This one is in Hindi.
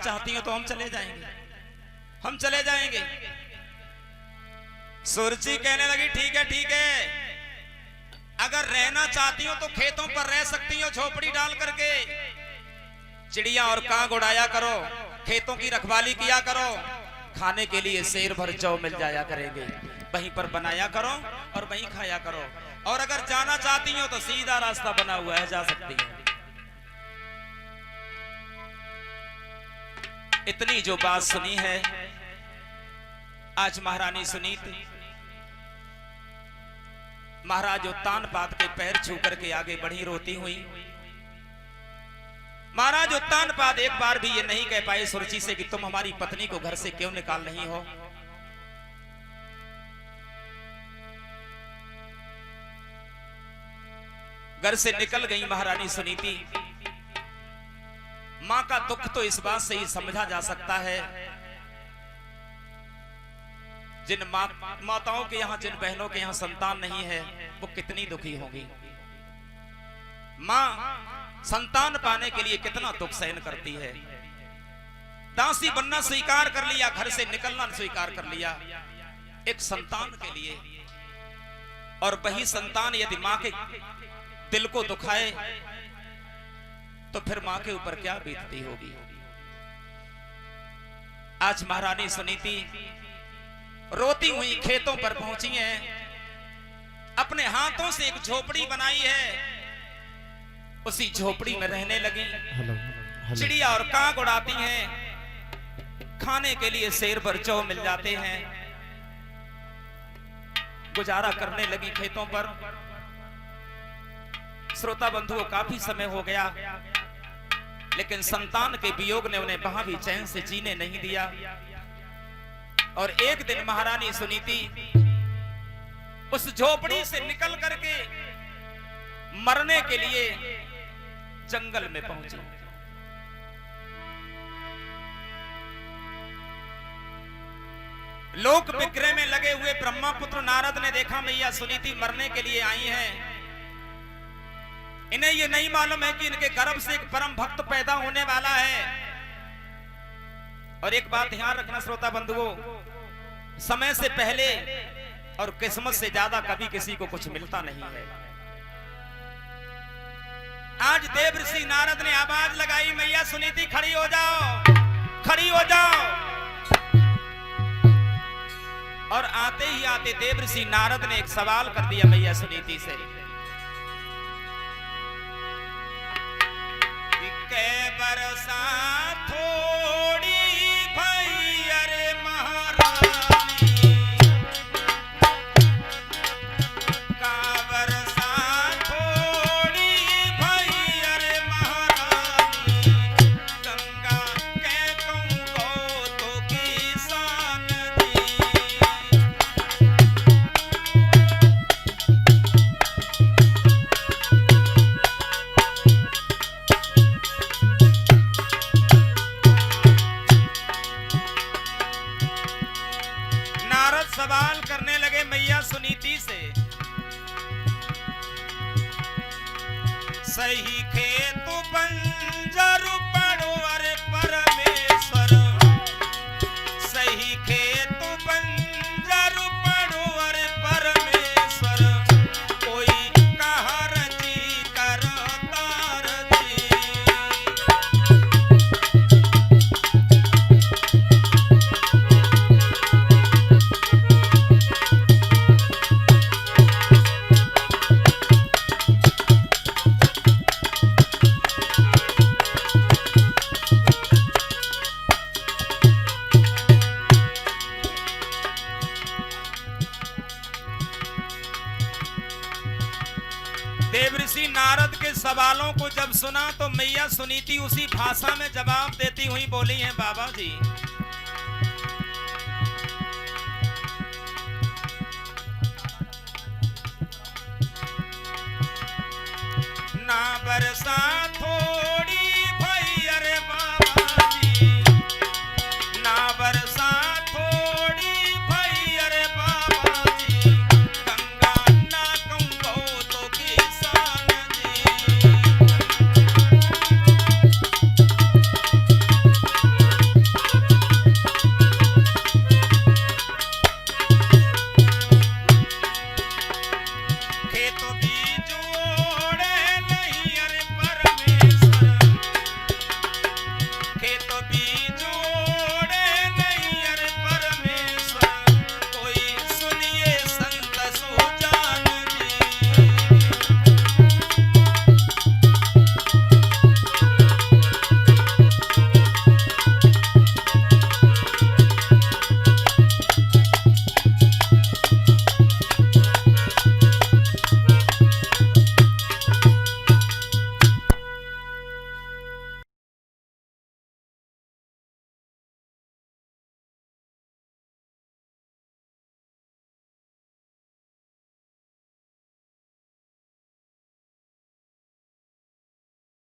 चाहती हो तो हम चले जाएंगे, हम चले जाएंगे। सुरची कहने लगी ठीक है ठीक है, अगर रहना चाहती हो तो खेतों पर रह सकती हो झोपड़ी डाल करके, चिड़िया और काग उड़ाया करो, खेतों की रखवाली किया करो, खाने के लिए शेर भर जौ मिल जाया करेंगे, वहीं पर बनाया करो और वहीं खाया करो। और अगर जाना चाहती हो तो सीधा रास्ता बना हुआ है, जा सकती है। इतनी जो बात सुनी है आज महारानी सुनीति, महाराज उत्तानपाद के पैर छू करके आगे बढ़ी रोती हुई। महाराज उत्तानपाद एक बार भी ये नहीं कह पाए सुरुचि से कि तुम हमारी पत्नी को घर से क्यों निकाल रही हो। घर से निकल गई महारानी सुनीति। मां का दुख तो इस बात से ही समझा जा सकता है, जिन माताओं के यहाँ, जिन बहनों के यहाँ संतान नहीं है, वो कितनी दुखी होंगी। मां संतान पाने के लिए कितना दुख सहन करती है। दासी बनना स्वीकार कर लिया, घर से निकलना स्वीकार कर लिया एक संतान के लिए, और वही संतान यदि मां के दिल को दुखाए तो फिर मां के ऊपर क्या बीतती होगी। आज महारानी सुनीति रोती हुई खेतों पर पहुंची है, अपने हाथों से एक झोपड़ी बनाई है, उसी झोपड़ी में रहने लगी। चिड़िया और काग उड़ाती हैं, खाने के लिए शेर भर जौ मिल जाते हैं, गुजारा करने लगी खेतों पर। श्रोता बंधुओं, काफी समय हो गया, लेकिन संतान के वियोग ने उन्हें वहां भी चैन से जीने नहीं दिया। और एक दिन महारानी सुनीति उस झोपड़ी से निकल करके मरने के लिए जंगल में पहुंची। लोक विग्रह में लगे हुए ब्रह्मपुत्र नारद ने देखा मैया सुनीति मरने के लिए आई हैं। इन्हें ये नहीं मालूम है कि इनके गर्भ से एक परम भक्त पैदा होने वाला है। और एक बात ध्यान रखना श्रोता बंधुओं, समय से पहले और किस्मत से ज्यादा कभी किसी को कुछ मिलता नहीं है। आज देव ऋषि नारद ने आवाज लगाई, मैया सुनीति खड़ी हो जाओ, खड़ी हो जाओ। और आते ही आते देव ऋषि नारद ने एक सवाल कर दिया मैया सुनीति से, कै बरसा थोड़ी भई अरे महारानी, का बरसा थोड़ी भई अरे महारानी, गंगा कै कहूं गो तो किसान दी। सवाल करने लगे मैया सुनीति से, सही खेत बंजर पड़ो अरे परमेश्वर, सही खेत बंजर पड़ो अरे परमेश्वर, कोई कहर जी करतार जी। देव ऋषि नारद के सवालों को जब सुना तो मैया सुनीति उसी भाषा में जवाब देती हुई बोली हैं, बाबा जी ना बरसा